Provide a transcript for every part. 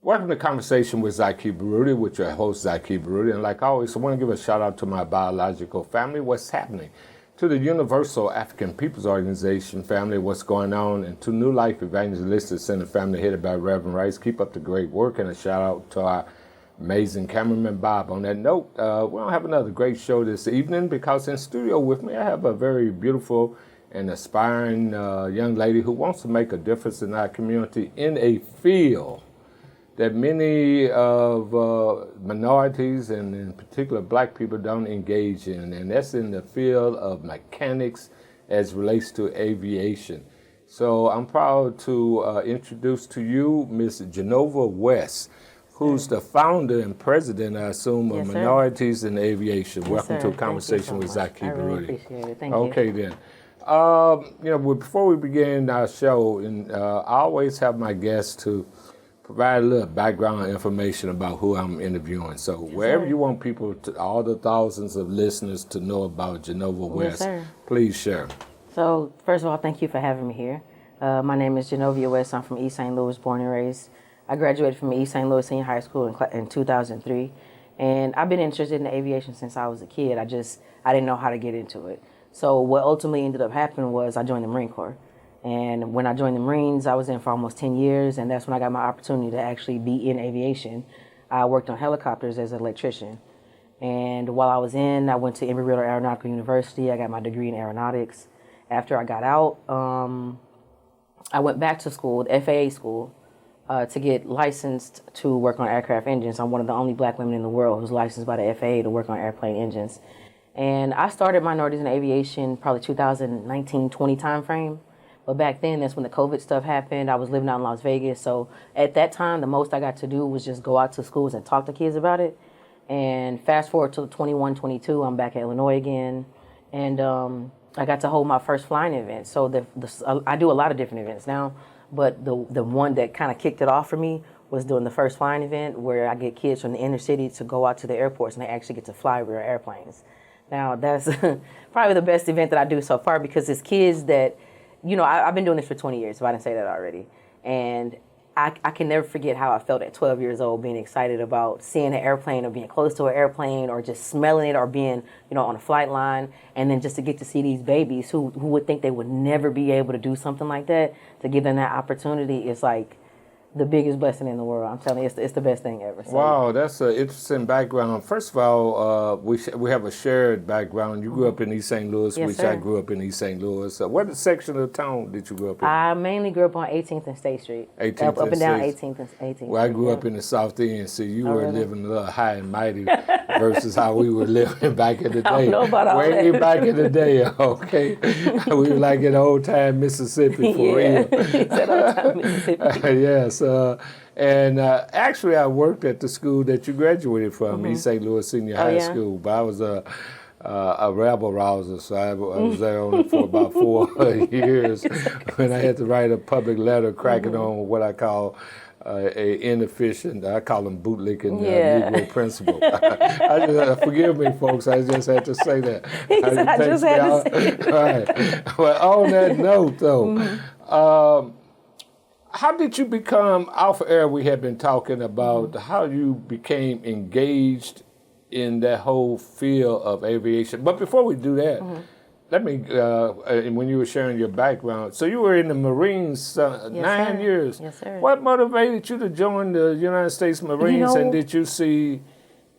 Welcome to Conversation with Zaki Baruti, with your host, Zaki Baruti. And like always, I want to give a shout out to my biological family, what's happening, to the Universal African Peoples Organization family, what's going on, and to New Life Evangelistic Center family headed by Reverend Rice. Keep up the great work, and a shout out to our amazing cameraman, Bob. On that note, we don't have another great show this evening because in studio with me, I have a very beautiful and aspiring young lady who wants to make a difference in our community in a field that many of minorities and in particular black people don't engage in, and that's in the field of mechanics as relates to aviation. So I'm proud to introduce to you Ms. Genovia West, who's the founder and president, I assume, of Minorities in Aviation. Welcome to a Conversation with Zaki Baruti. I really appreciate it. Thank you. Okay then. Before we begin our show, and I always have my guests to provide a little background information about who I'm interviewing. So wherever you want people, all the thousands of listeners to know about Genovia West, please share. So first of all, thank you for having me here. My name is Genovia West. I'm from East St. Louis, born and raised. I graduated from East St. Louis Senior High School in 2003. And I've been interested in aviation since I was a kid. I didn't know how to get into it. So what ultimately ended up happening was I joined the Marine Corps. And when I joined the Marines, I was in for almost 10 years, and that's when I got my opportunity to actually be in aviation. I worked on helicopters as an electrician. And while I was in, I went to Embry-Riddle Aeronautical University. I got my degree in aeronautics. After I got out, I went back to school, the FAA school, to get licensed to work on aircraft engines. I'm one of the only black women in the world who's licensed by the FAA to work on airplane engines. And I started Minorities in Aviation probably 2019-20 timeframe. But back then, that's when the COVID stuff happened. I was living out in Las Vegas. So at that time, the most I got to do was just go out to schools and talk to kids about it. And fast forward to 21, 22, I'm back in Illinois again. And I got to hold my first flying event. So I do a lot of different events now. But the one that kind of kicked it off for me was doing the first flying event where I get kids from the inner city to go out to the airports and they actually get to fly real airplanes. Now, that's probably the best event that I do so far because it's kids that, I've been doing this for 20 years, if I didn't say that already. And I can never forget how I felt at 12 years old being excited about seeing an airplane or being close to an airplane or just smelling it or being, on a flight line. And then just to get to see these babies who would think they would never be able to do something like that, to give them that opportunity is like the biggest blessing in the world. I'm telling you, it's the best thing ever. So, wow, that's an interesting background. First of all, we have a shared background. You grew up in East St. Louis, which I grew up in East St. Louis. What section of town did you grow up in? I mainly grew up on 18th and State Street. 18th up and down 18th and 18th. Well, I grew up in the South End, so you were living a little high and mighty versus how we were living back in the day. I don't know about all Way that. back in the day, okay? We were like in old-time Mississippi for real. Old-time Mississippi. Yes. Actually, I worked at the school that you graduated from, East St. Louis Senior High School. But I was a rabble rouser, so I was there only for about 4 years when I had to write a public letter cracking on what I call a inefficient, I call them bootlicking Negro principal. Forgive me, folks, I just had to say that. I just had to say it. Right. Well, on that note, though, how did you become, off air we have been talking about how you became engaged in that whole field of aviation. But before we do that, let me, when you were sharing your background, so you were in the Marines 9 years. Yes, sir. What motivated you to join the United States Marines, and did you see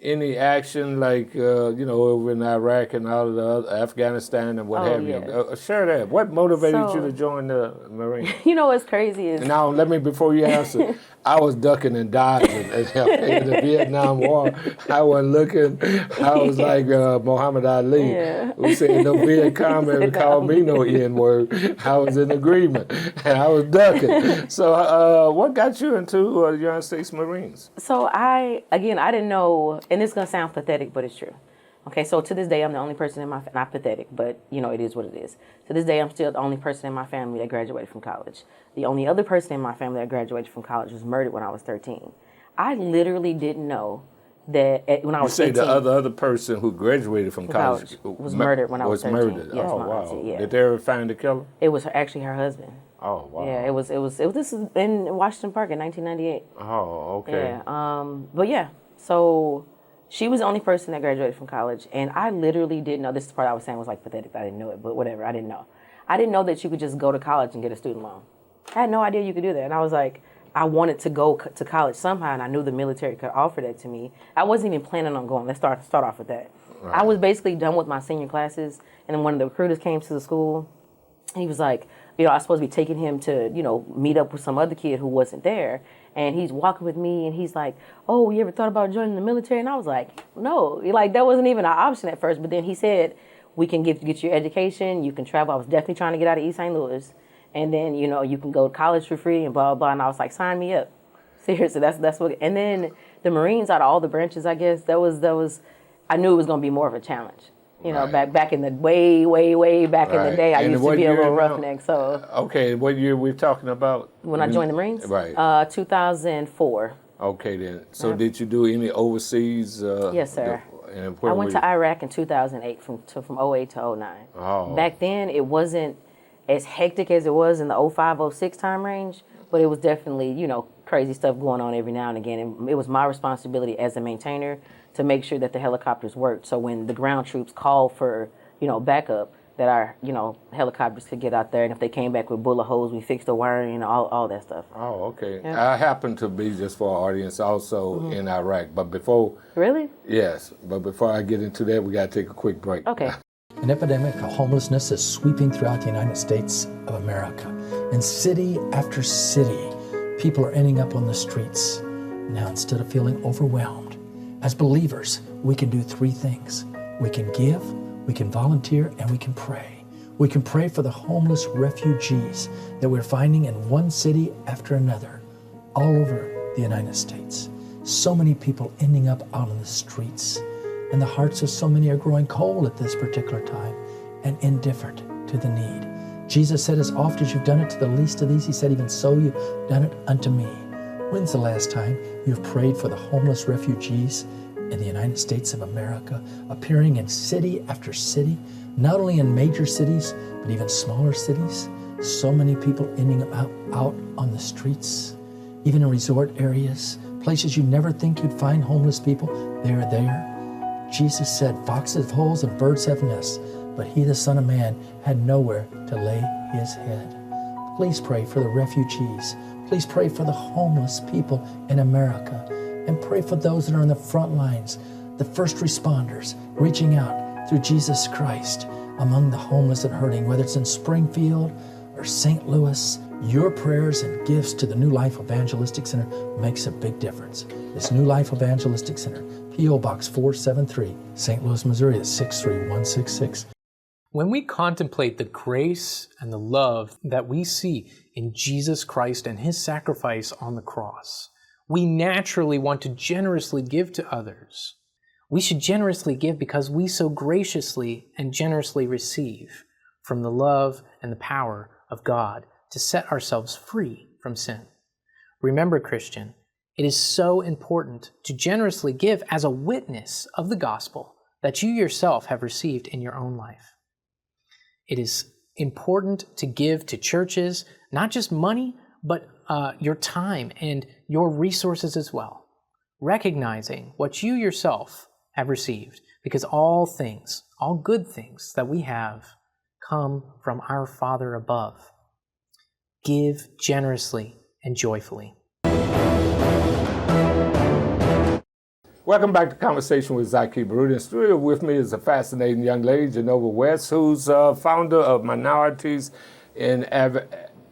any action like, over in Iraq and all of the other, Afghanistan and what have you? Share that. What motivated you to join the Marines? What's crazy is... Now, before you answer, I was ducking and dodging in the Vietnam War. I wasn't looking. I was like Muhammad Ali, who said no Viet Cong ever called me no N-word. I was in agreement, and I was ducking. So what got you into the United States Marines? So I didn't know, and it's going to sound pathetic, but it's true. Okay, so to this day, I'm the only person in my, not pathetic, but it is what it is. To this day, I'm still the only person in my family that graduated from college. The only other person in my family that graduated from college was murdered when I was 13. I literally didn't know that when I was 18. You say the other person who graduated from college was murdered when I was 13. Was murdered. Yes, oh, wow. Yeah. Did they ever find the killer? It was actually her husband. Oh, wow. Yeah, it was. This is in Washington Park in 1998. Oh, okay. Yeah. But yeah, so she was the only person that graduated from college, and I literally didn't know. This is the part I was saying was like pathetic. I didn't know it, but whatever. I didn't know. I didn't know that you could just go to college and get a student loan. I had no idea you could do that, and I was like, I wanted to go to college somehow, and I knew the military could offer that to me. I wasn't even planning on going. Let's start off with that. Right. I was basically done with my senior classes, and then one of the recruiters came to the school, and he was like, I was supposed to be taking him to, meet up with some other kid who wasn't there. And he's walking with me, and he's like, oh, you ever thought about joining the military? And I was like, no. Like, that wasn't even an option at first. But then he said, we can get your education. You can travel. I was definitely trying to get out of East St. Louis. And then, you can go to college for free and blah, blah, blah. And I was like, sign me up. Seriously, that's what. And then the Marines, out of all the branches, I guess, that was, I knew it was going to be more of a challenge. Right. back in the way back in the day, I used to be a little roughneck. So okay, what year we're talking about? When I joined the Marines, right? 2004. Okay, then. So did you do any overseas? Yes, sir. I went to Iraq in 2008 from 08 to 09. Oh. Back then, it wasn't as hectic as it was in the 05, 06 time range, but it was definitely crazy stuff going on every now and again. And it was my responsibility as a maintainer to make sure that the helicopters worked. So when the ground troops called for, backup, that our, helicopters could get out there. And if they came back with bullet holes, we fixed the wiring and all that stuff. Oh, okay. Yeah. I happen to be, just for our audience, also in Iraq. But before... Really? Yes. But before I get into that, we got to take a quick break. Okay. An epidemic of homelessness is sweeping throughout the United States of America. In city after city, people are ending up on the streets. Now, instead of feeling overwhelmed, as believers, we can do three things. We can give, we can volunteer, and we can pray. We can pray for the homeless refugees that we're finding in one city after another, all over the United States. So many people ending up out on the streets, and the hearts of so many are growing cold at this particular time and indifferent to the need. Jesus said, as oft as you've done it to the least of these, he said, even so you've done it unto me. When's the last time you've prayed for the homeless refugees in the United States of America, appearing in city after city, not only in major cities, but even smaller cities? So many people ending up out on the streets, even in resort areas, places you never think you'd find homeless people, they're there. Jesus said, foxes have holes and birds have nests, but he, the Son of Man, had nowhere to lay his head. Please pray for the refugees. Please pray for the homeless people in America. And pray for those that are on the front lines, the first responders, reaching out through Jesus Christ among the homeless and hurting, whether it's in Springfield or St. Louis. Your prayers and gifts to the New Life Evangelistic Center makes a big difference. This New Life Evangelistic Center, P.O. Box 473, St. Louis, Missouri, is 63166. When we contemplate the grace and the love that we see in Jesus Christ and his sacrifice on the cross, we naturally want to generously give to others. We should generously give because we so graciously and generously receive from the love and the power of God to set ourselves free from sin. Remember, Christian, it is so important to generously give as a witness of the gospel that you yourself have received in your own life. It is important to give to churches, not just money, but your time and your resources as well, recognizing what you yourself have received, because all things, all good things that we have come from our Father above. Give generously and joyfully. Welcome back to Conversation with Zaki Baruti. In studio with me is a fascinating young lady, Genovia West, who's founder of Minorities in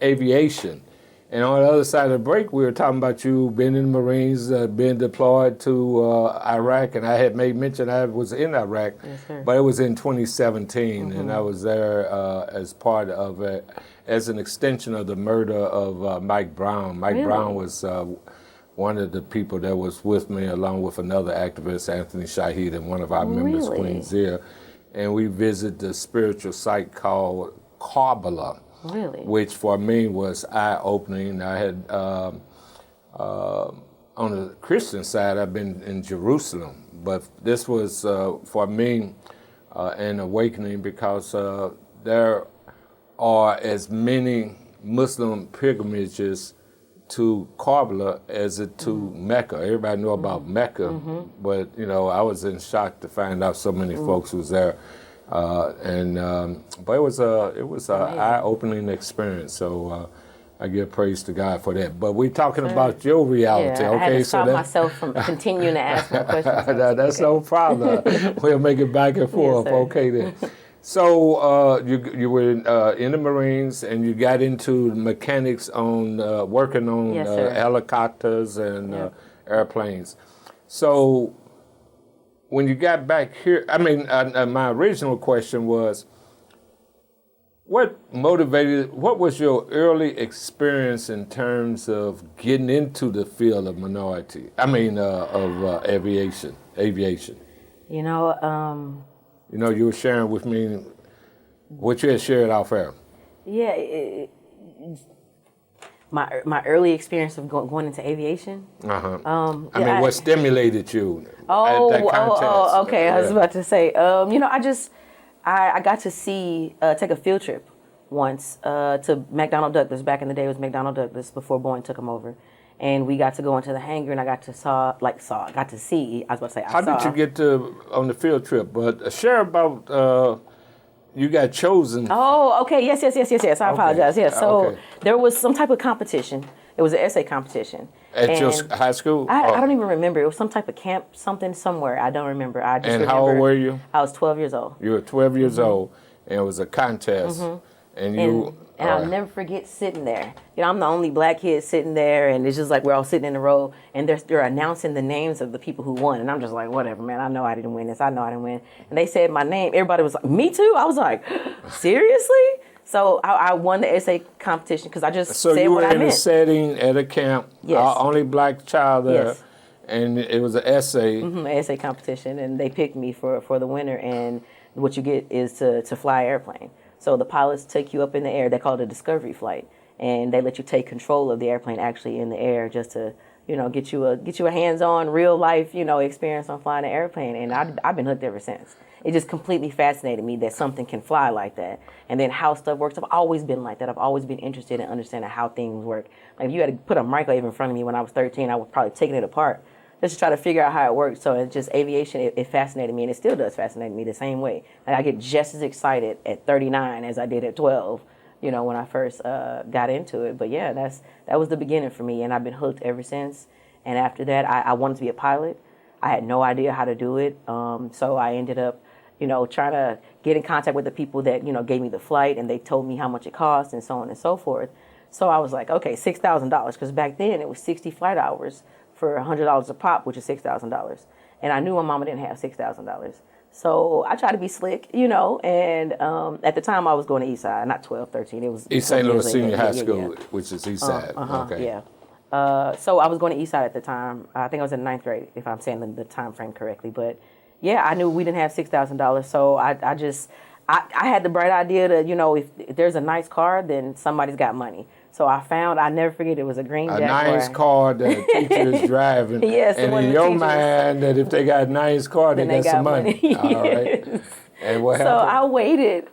Aviation. And on the other side of the break, we were talking about you being in the Marines, being deployed to Iraq, and I had made mention I was in Iraq, yes, but it was in 2017, and I was there as part of it, as an extension of the murder of Mike Brown. Mike Brown was one of the people that was with me, along with another activist, Anthony Shahid, and one of our members, Queen Zia, and we visited the spiritual site called Karbala. Really? Which for me was eye-opening. I had, on the Christian side, I've been in Jerusalem, but this was, for me, an awakening because there are as many Muslim pilgrimages to Karbala as it to Mecca. Everybody know about Mecca, but you know, I was in shock to find out so many folks was there, but it was a eye-opening experience. So I give praise to God for that. But we're talking about your reality, yeah, okay? I had to So stop myself from continuing to ask more questions. that's no problem. We'll make it back and forth, sir. okay then. So you were in the Marines, and you got into mechanics on working on Yes, sir. helicopters and airplanes. So when you got back here, I mean, my original question was, what was your early experience in terms of getting into the field of aviation? You know, You were sharing with me what you had shared off air. yeah, my early experience of going into aviation. What stimulated you at that contest? Okay. I was about to say, I got to take a field trip once to McDonnell Douglas. Back in the day, it was McDonnell Douglas before Boeing took them over. And we got to go into the hangar, and I got to see. I was about to say, How did you get on the field trip? But share about you got chosen. Oh, okay. Yes. I apologize. Yes. So Okay. there was some type of competition. It was an essay competition. At your high school? I don't even remember. It was some type of camp, somewhere. I don't remember. I just remember. How old were you? I was 12 years old. You were 12 years old, and it was a contest. And I'll never forget sitting there. I'm the only black kid sitting there, and it's just like we're all sitting in a row, and they're announcing the names of the people who won, and I'm just like, whatever, man. I know I didn't win this. I know I didn't win. And they said my name. Everybody was like, me too. I was like, seriously? So I won the essay competition because I just said what I meant. So you were in a setting at a camp, Yes. only black child there, Yes. and it was an essay. An essay competition, and they picked me for the winner, and what you get is to fly an airplane. So the pilots take you up in the air. They call it a discovery flight, and they let you take control of the airplane actually in the air, just to get you a hands-on, real life experience on flying an airplane. And I've been hooked ever since. It just completely fascinated me that something can fly like that, and then how stuff works. I've always been like that. I've always been interested in understanding how things work. Like if you had to put a microwave in front of me when I was 13, I was probably taking it apart just to try to figure out how it works. So it's just aviation, it fascinated me, and it still does fascinate me the same way. Like I get just as excited at 39 as I did at 12, when I first got into it. But yeah, that was the beginning for me, and I've been hooked ever since. And after that, I wanted to be a pilot. I had no idea how to do it, so I ended up, trying to get in contact with the people that, gave me the flight, and they told me how much it cost and so on and so forth. So I was like, okay, $6,000, because back then it was 60 flight hours for $100 a pop, which is $6,000. And I knew my mama didn't have $6,000. So I tried to be slick, and at the time I was going to Eastside, not 12, 13. It was East St. Louis Senior High yeah. School, which is Eastside. Okay. Yeah. So I was going to Eastside at the time. I think I was in 9th grade, if I'm saying the time frame correctly. But yeah, I knew we didn't have $6,000. So I had the bright idea to, if there's a nice car, then somebody's got money. So I never forget, it was a green Jaguar. A nice car that a teacher is driving. Yes, and in your mind, that if they got a nice car, they got some money. All right. And what happened? So I waited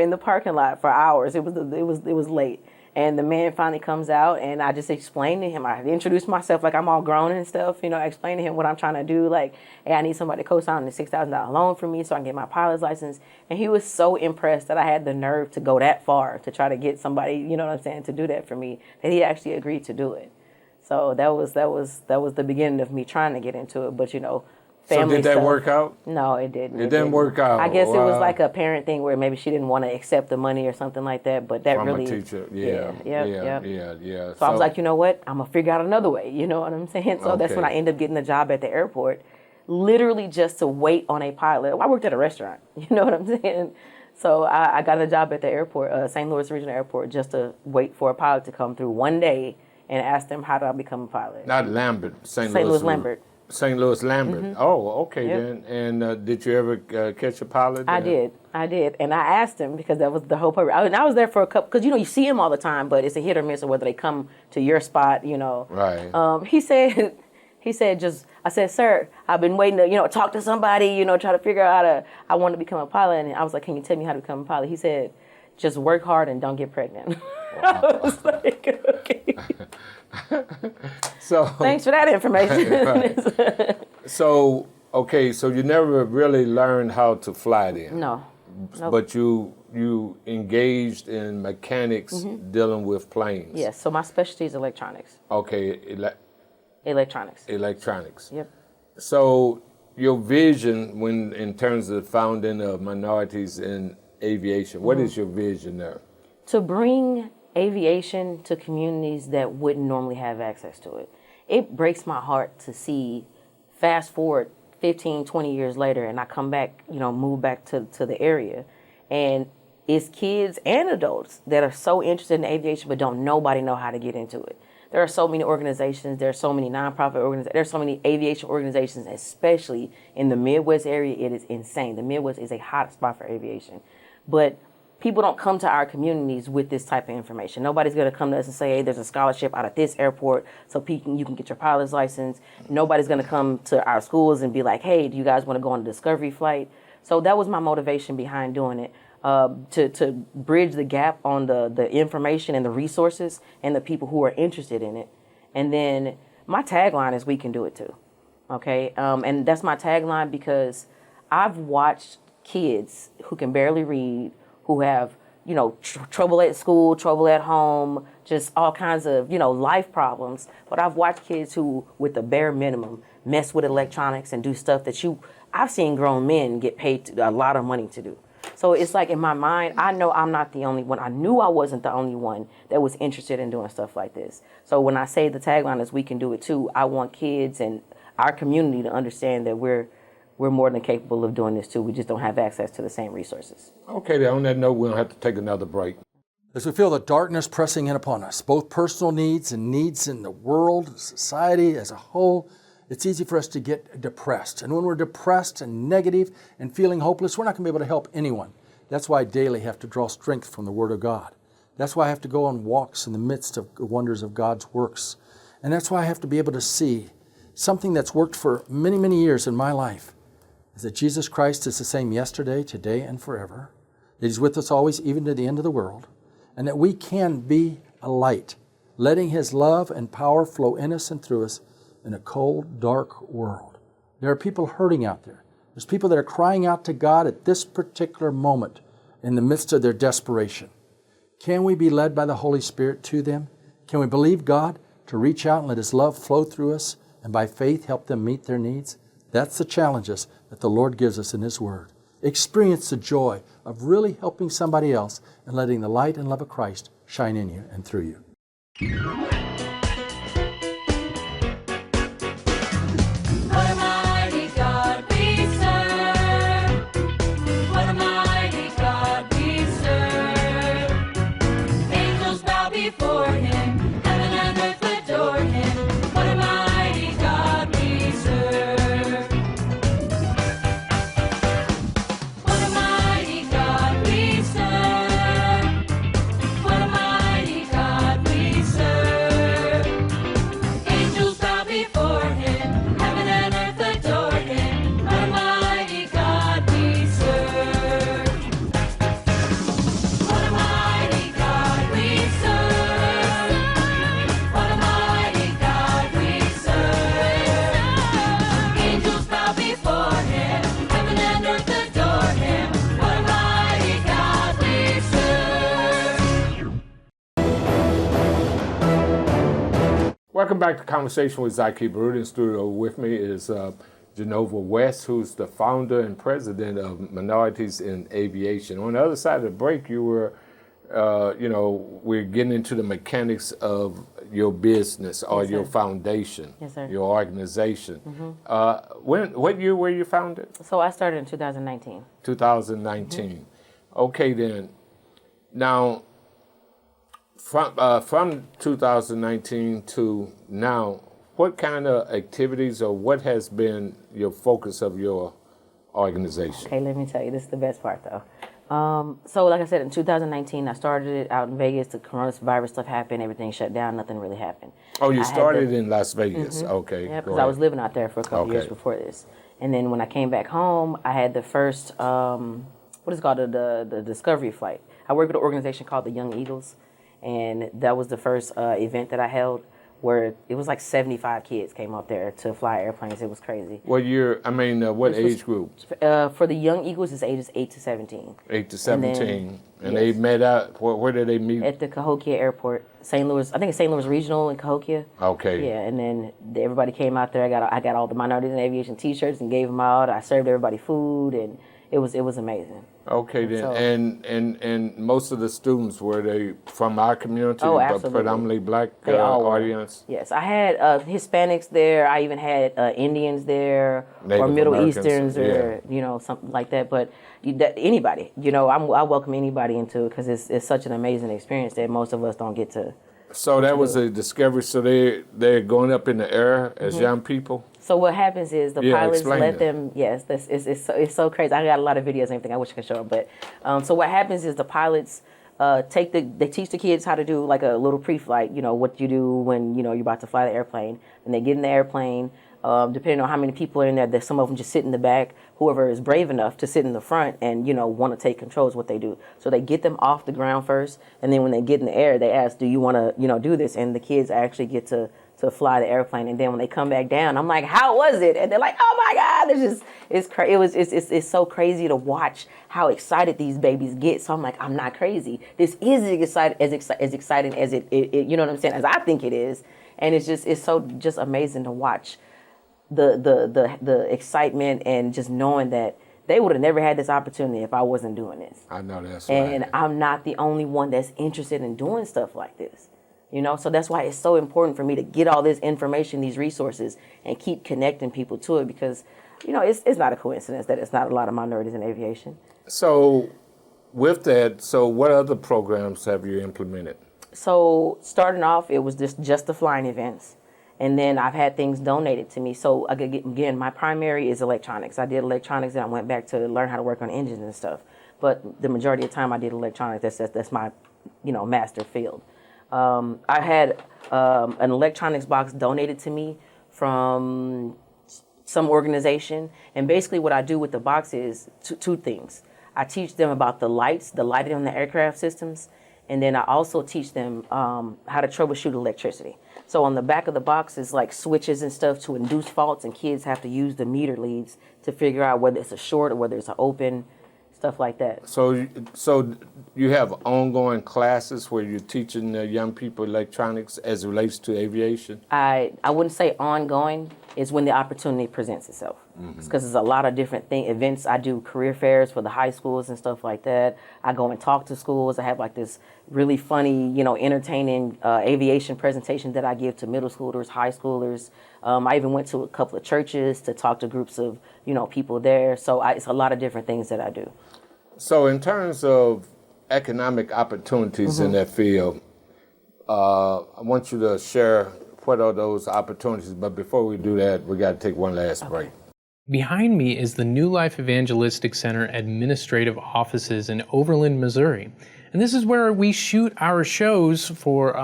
in the parking lot for hours. It was late. And the man finally comes out, and I just explained to him. I introduced myself like I'm all grown and stuff. I explained to him what I'm trying to do. Like, hey, I need somebody to co-sign the $6,000 loan for me so I can get my pilot's license. And he was so impressed that I had the nerve to go that far to try to get somebody, to do that for me, that he actually agreed to do it. So that was the beginning of me trying to get into it. But family so did that stuff. Work out? No, it didn't. It didn't work out. I guess it was like a parent thing where maybe she didn't want to accept the money or something like that. But that From really, a teacher. Yeah. So I was like, you know what? I'm gonna figure out another way. You know what I'm saying? So that's when I ended up getting a job at the airport, literally just to wait on a pilot. I worked at a restaurant. You know what I'm saying? So I got a job at the airport, St. Louis Regional Airport, just to wait for a pilot to come through one day and ask them how do I become a pilot. Not Lambert, St. Louis Lambert. St. Louis Lambert. Oh, okay then. And did you ever catch a pilot there? I did. And I asked him because that was the whole purpose. I was there for a couple, because, you see them all the time, but it's a hit or miss of whether they come to your spot, Right. He said, I said, sir, I've been waiting to, talk to somebody, try to figure out I want to become a pilot. And I was like, can you tell me how to become a pilot? He said, just work hard and don't get pregnant. I was like, okay. So Thanks for that information. so okay, so you never really learned how to fly then. No. Nope. But you engaged in mechanics dealing with planes. Yes, so my specialty is electronics. Okay, Electronics. electronics. Yep. So your vision, when in terms of the founding of minorities in aviation, what is your vision there? To bring aviation to communities that wouldn't normally have access to it. It breaks my heart to see, fast forward 15, 20 years later, and I come back, move back to the area, and it's kids and adults that are so interested in aviation but nobody know how to get into it. There are so many organizations, there are so many nonprofit organizations, there are so many aviation organizations, especially in the Midwest area. It is insane. The Midwest is a hot spot for aviation. But people don't come to our communities with this type of information. Nobody's going to come to us and say, hey, there's a scholarship out at this airport so you can get your pilot's license. Nobody's going to come to our schools and be like, hey, do you guys want to go on a discovery flight? So that was my motivation behind doing it, to bridge the gap on the information and the resources and the people who are interested in it. And then my tagline is, we can do it too. Okay? And that's my tagline because I've watched kids who can barely read, who have, trouble at school, trouble at home, just all kinds of, life problems. But I've watched kids who, with the bare minimum, mess with electronics and do stuff that I've seen grown men get paid a lot of money to do. So it's like, in my mind, I know I'm not the only one. I knew I wasn't the only one that was interested in doing stuff like this. So when I say the tagline is, we can do it too, I want kids and our community to understand that we're more than capable of doing this too. We just don't have access to the same resources. Okay, then on that note, we'll have to take another break. As we feel the darkness pressing in upon us, both personal needs and needs in the world, society as a whole, it's easy for us to get depressed. And when we're depressed and negative and feeling hopeless, we're not going to be able to help anyone. That's why I daily have to draw strength from the Word of God. That's why I have to go on walks in the midst of the wonders of God's works. And that's why I have to be able to see something that's worked for many, many years in my life, is that Jesus Christ is the same yesterday, today, and forever. That He's with us always, even to the end of the world. And that we can be a light, letting His love and power flow in us and through us in a cold, dark world. There are people hurting out there. There's people that are crying out to God at this particular moment in the midst of their desperation. Can we be led by the Holy Spirit to them? Can we believe God to reach out and let His love flow through us and by faith help them meet their needs? That's the challenges that the Lord gives us in His Word. Experience the joy of really helping somebody else and letting the light and love of Christ shine in you and through you. What a mighty God we serve. What a mighty God we serve. Angels bow before Him, heaven and earth adore Him. What a mighty God we serve. What a mighty God we serve. What a mighty God we serve. Angels bow before Him, heaven and earth adore Him. What a mighty God we serve. What a mighty God we serve. What a mighty God we serve. Angels bow before Him, heaven and earth adore Him. What a mighty God we serve. Welcome back to Conversation with Zaki Baruti. In studio with me is Genovia West, who's the founder and president of Minorities in Aviation. On the other side of the break, you were, we're getting into the mechanics of your business or Yes, your sir. foundation, Yes, sir. your organization. What year were you founded? So I started in 2019. 2019. Okay, then. Now, from 2019 to now, what kind of activities or what has been your focus of your organization? Okay, let me tell you, this is the best part though. So like I said, in 2019, I started it out in Vegas. The coronavirus stuff happened, everything shut down, nothing really happened. Oh, you I had started to- in Las Vegas. Okay. Yeah, go because I was ahead. living out there for a couple years Okay. before this. And then when I came back home, I had the first, what is it called, the discovery flight. I work with an organization called the Young Eagles. and that was the first event that I held, where it was like 75 kids came up there to fly airplanes. It was crazy. What year? I mean, what age group? For the young Eagles, it's ages 8 to 17. 8 to 17. And yes. they met out. Where did they meet? At the Cahokia Airport, St. Louis. I think it's St. Louis Regional in Cahokia. Okay. Yeah, and then everybody came out there. I got all the Minorities in Aviation T-shirts and gave them out. I served everybody food, and it was amazing. Okay, then. So, and most of the students, were they from our community? Oh, but absolutely. predominantly black They all were. audience? Yes, I had Hispanics there. I even had Indians there, Native or Middle Americans, Easterns, or something like that. But anybody, I welcome anybody into it, because it's such an amazing experience that most of us don't get to. So that was a discovery. So they're going up in the air as young people? So what happens is the pilots explain let that. them. Yes, it's so crazy. I got a lot of videos and everything. I wish I could show them. But so what happens is the pilots they teach the kids how to do like a little pre-flight. What you do when you're about to fly the airplane, and they get in the airplane. Depending on how many people are in there, that some of them just sit in the back. Whoever is brave enough to sit in the front and want to take control is what they do. So they get them off the ground first, and then when they get in the air, they ask, "Do you want to do this?" And the kids actually get to fly the airplane. And then when they come back down, I'm like, "How was it?" And they're like, "Oh my God!" It's so crazy to watch how excited these babies get. So I'm like, I'm not crazy. This is as exciting as it you know what I'm saying, as I think it is. And it's so just amazing to watch the excitement, and just knowing that they would have never had this opportunity if I wasn't doing this. I know that's And right. I'm not the only one that's interested in doing stuff like this. So that's why it's so important for me to get all this information, these resources, and keep connecting people to it, because it's not a coincidence that it's not a lot of minorities in aviation. So with that, what other programs have you implemented? So starting off, it was just the flying events. And then I've had things donated to me. So again, my primary is electronics. I did electronics, and I went back to learn how to work on engines and stuff. But the majority of the time I did electronics. That's my, master field. I had an electronics box donated to me from some organization. And basically what I do with the box is two things. I teach them about the lighting on the aircraft systems. And then I also teach them how to troubleshoot electricity. So on the back of the box is like switches and stuff to induce faults, and kids have to use the meter leads to figure out whether it's a short or whether it's an open, stuff like that. So you have ongoing classes where you're teaching young people electronics as it relates to aviation? I wouldn't say ongoing. It's when the opportunity presents itself. Because there's a lot of different events. I do career fairs for the high schools and stuff like that. I go and talk to schools. I have like this really funny, entertaining aviation presentation that I give to middle schoolers, high schoolers. I even went to a couple of churches to talk to groups of, people there. So it's a lot of different things that I do. So in terms of economic opportunities in that field, I want you to share what are those opportunities. But before we do that, we got to take one last break. Behind me is the New Life Evangelistic Center administrative offices in Overland, Missouri. And this is where we shoot our shows for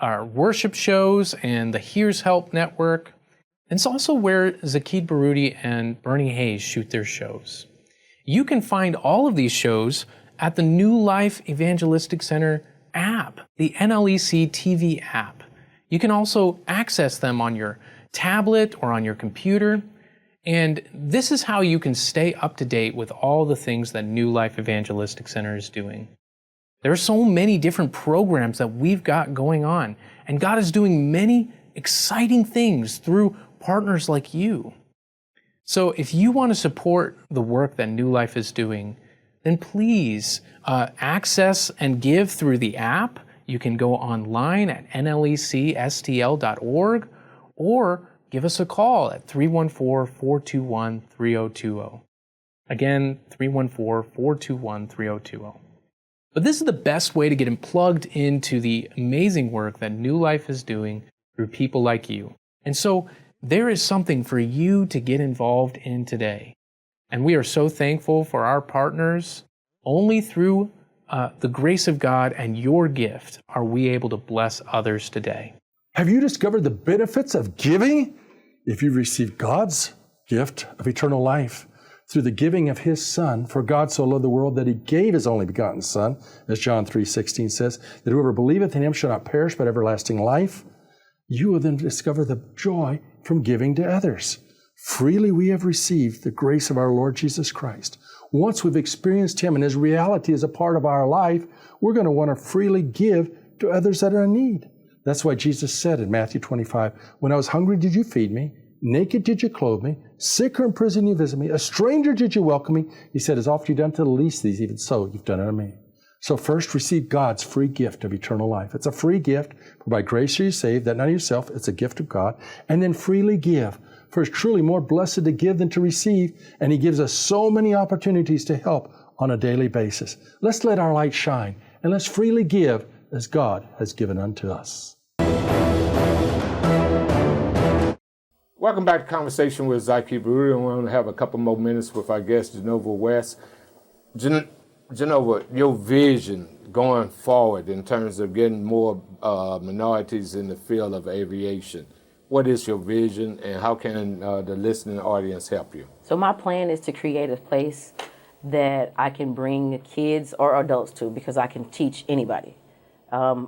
our worship shows and the Here's Help Network. And it's also where Zaki Baruti and Bernie Hayes shoot their shows. You can find all of these shows at the New Life Evangelistic Center app, the NLEC TV app. You can also access them on your tablet or on your computer. And this is how you can stay up to date with all the things that New Life Evangelistic Center is doing. There are so many different programs that we've got going on, and God is doing many exciting things through partners like you. So if you want to support the work that New Life is doing, then please access and give through the app. You can go online at nlecstl.org, or give us a call at 314-421-3020. Again, 314-421-3020. But this is the best way to get plugged into the amazing work that New Life is doing through people like you. And so there is something for you to get involved in today. And we are so thankful for our partners. Only through the grace of God and your gift are we able to bless others today. Have you discovered the benefits of giving? If you've received God's gift of eternal life, through the giving of his Son. For God so loved the world that he gave his only begotten Son, as John 3:16 says, that whoever believeth in him shall not perish but everlasting life. You will then discover the joy from giving to others. Freely we have received the grace of our Lord Jesus Christ. Once we've experienced him and his reality is a part of our life, we're going to want to freely give to others that are in need. That's why Jesus said in Matthew 25, when I was hungry, did you feed me? Naked, did you clothe me? Sick or in prison, you visit me? A stranger, did you welcome me? He said, as often you've done to the least of these, even so, you've done it to me. So first, receive God's free gift of eternal life. It's a free gift, for by grace are you saved, that not of yourself, it's a gift of God. And then freely give, for it's truly more blessed to give than to receive, and he gives us so many opportunities to help on a daily basis. Let's let our light shine, and let's freely give as God has given unto us. Welcome back to Conversation with Zaki Baruti. I want to have a couple more minutes with our guest, Genovia West. Genovia, your vision going forward in terms of getting more minorities in the field of aviation. What is your vision, and how can the listening audience help you? So my plan is to create a place that I can bring kids or adults to, because I can teach anybody.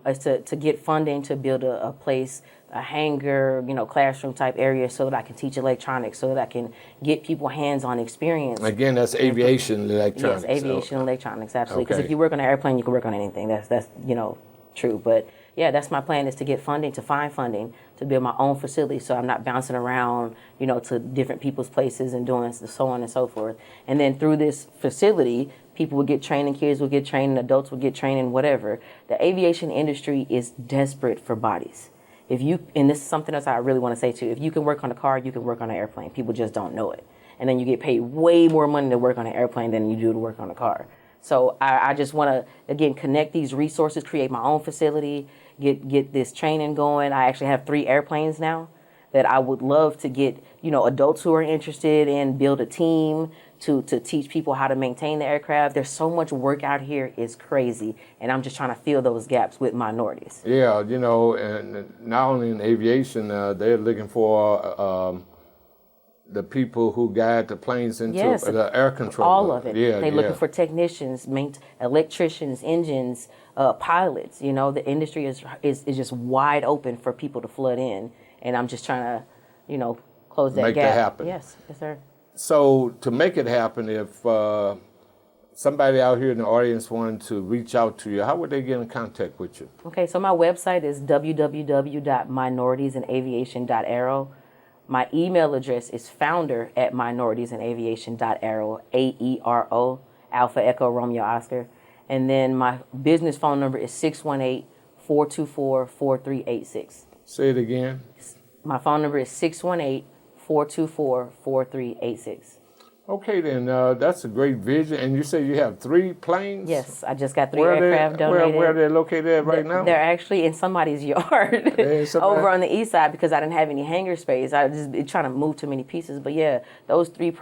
Is to get funding to build a place, a hangar, classroom type area, so that I can teach electronics, so that I can get people hands-on experience. Again, that's aviation electronics. Yes, aviation electronics, absolutely. Because Okay. if you work on an airplane, you can work on anything. That's true. But yeah, that's my plan, is to get funding, to find funding, to build my own facility, so I'm not bouncing around, to different people's places and doing so on and so forth. And then through this facility, people will get training, kids will get training, adults will get training, whatever. The aviation industry is desperate for bodies. And this is something else I really want to say too, if you can work on a car, you can work on an airplane. People just don't know it. And then you get paid way more money to work on an airplane than you do to work on a car. So I just want to, again, connect these resources, create my own facility, get this training going. I actually have 3 airplanes now that I would love to get, adults who are interested in, build a team to teach people how to maintain the aircraft. There's so much work out here, it's crazy. And I'm just trying to fill those gaps with minorities. Yeah, and not only in aviation, they're looking for the people who guide the planes into the air control. All of it. Yeah, They're looking for technicians, electricians, engines, pilots. The industry is just wide open for people to flood in. And I'm just trying to, close that Make gap. that happen. Yes, sir. So to make it happen, if somebody out here in the audience wanted to reach out to you, how would they get in contact with you? Okay, so my website is www.minoritiesandaviation.aero. My email address is founder@minoritiesandaviation.aero, AERO, Alpha Echo Romeo Oscar. And then my business phone number is 618-424-4386. Say it again. My phone number is 618-424-4386. Okay, then that's a great vision. And you say you have 3 planes? Yes, I just got 3 aircraft donated. Where are they located at right now? They're actually in somebody's yard over on the east side, because I didn't have any hangar space. I was just trying to move too many pieces. But yeah, those 3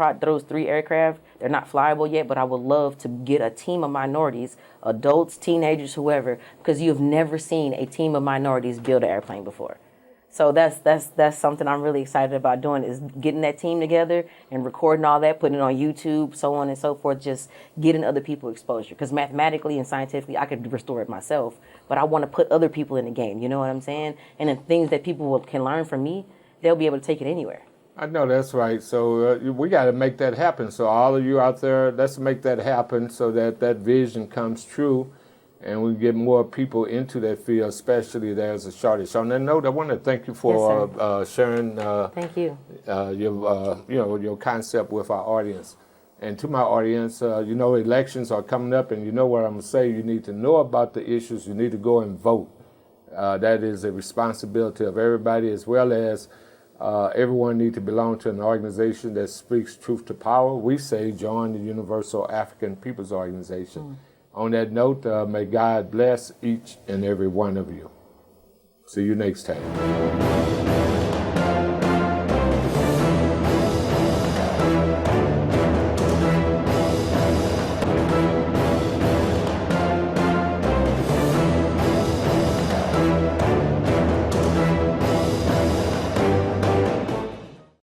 aircraft, they're not flyable yet, but I would love to get a team of minorities, adults, teenagers, whoever, because you've never seen a team of minorities build an airplane before. So that's something I'm really excited about doing, is getting that team together and recording all that, putting it on YouTube, so on and so forth, just getting other people exposure. Because mathematically and scientifically, I could restore it myself, but I want to put other people in the game, you know what I'm saying? And the things that people can learn from me, they'll be able to take it anywhere. I know that's right. So we got to make that happen. So all of you out there, let's make that happen so that vision comes true. And we get more people into that field, especially there's a shortage. On that note, I want to thank you for sharing Thank you. your concept with our audience. And to my audience, elections are coming up, and you know what I'm going to say. You need to know about the issues. You need to go and vote. That is a responsibility of everybody, as well as everyone needs to belong to an organization that speaks truth to power. We say join the Universal African Peoples Organization. On that note, may God bless each and every one of you. See you next time.